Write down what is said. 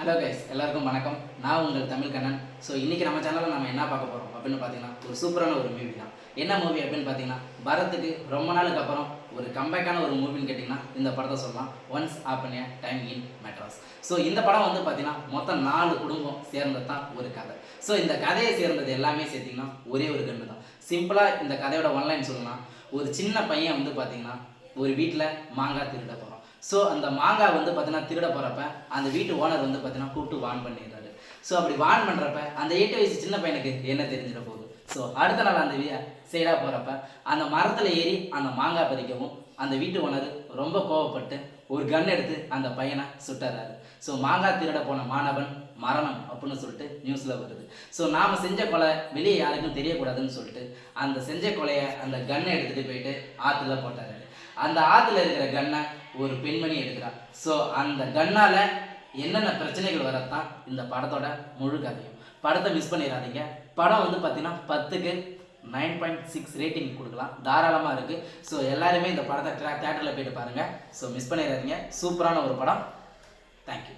Hello guys, எல்லாருக்கும் வணக்கம். நான் உங்கள் தமிழ் கண்ணன். ஸோ இன்றைக்கி நம்ம சேனலில் நம்ம என்ன பார்க்க போகிறோம் அப்படின்னு பார்த்தீங்கன்னா, ஒரு சூப்பரான ஒரு மூவி தான். என்ன மூவி அப்படின்னு பார்த்தீங்கன்னா, பரத்துக்கு ரொம்ப நாளுக்கு அப்புறம் ஒரு கம்பேக்கான ஒரு மூவின்னு கேட்டிங்கன்னா இந்த படத்தை சொல்லலாம். Once upon a time in Madras. So இந்த படம் வந்து பார்த்தீங்கன்னா மொத்தம் 4 குடும்பம் சேர்ந்தது தான் ஒரு கதை. ஸோ இந்த கதையை சேர்ந்தது எல்லாமே சேர்த்திங்கன்னா ஒரே ஒரு கன்று தான். சிம்பிளாக இந்த கதையோட ஒன்லைன் சொல்லலாம். ஒரு சின்ன பையன் வந்து பார்த்தீங்கன்னா ஒரு வீட்டில் மாங்காய் திருட போகிறான். ஸோ அந்த மாங்காய் வந்து பார்த்தீங்கன்னா திருட போகிறப்ப அந்த வீட்டு ஓனர் வந்து பார்த்தீங்கன்னா கூப்பிட்டு வான் பண்ணிடுறாரு. ஸோ அப்படி வான் பண்ணுறப்ப அந்த 8 வயசு சின்ன பையனுக்கு என்ன தெரிஞ்சிட போகுது. ஸோ அடுத்த நாள் அந்த சைடாக போகிறப்ப அந்த மரத்தில் ஏறி அந்த மாங்காய் பறிக்கவும் அந்த வீட்டு ஓனர் ரொம்ப கோவப்பட்டு ஒரு கன் எடுத்து அந்த பையனை சுட்டுறாரு. ஸோ மாங்காய் திருட போன மாணவன் மரணம் அப்படின்னு சொல்லிட்டு நியூஸில் வருது. ஸோ நாம் செஞ்ச கொலை வெளியே யாருக்கும் தெரியக்கூடாதுன்னு சொல்லிட்டு அந்த செஞ்ச கொலையை அந்த கன்னை எடுத்துகிட்டு போயிட்டு ஆற்றுல போட்டாரு. அந்த ஆற்றுல இருக்கிற கன்னை ஒரு பெண்மணி எடுக்கிறார். ஸோ அந்த கன்னால் என்னென்ன பிரச்சனைகள் வரத்தான் இந்த படத்தோட முழு கதையும். படத்தை மிஸ் பண்ணிடாதீங்க. படம் வந்து பார்த்தீங்கன்னா 10க்கு 9.6 ரேட்டிங் கொடுக்கலாம், தாராளமாக இருக்குது. ஸோ எல்லாருமே இந்த படத்தை தேட்டரில் போயிட்டு பாருங்கள். ஸோ மிஸ் பண்ணிடாதீங்க. சூப்பரான ஒரு படம். தேங்க்யூ.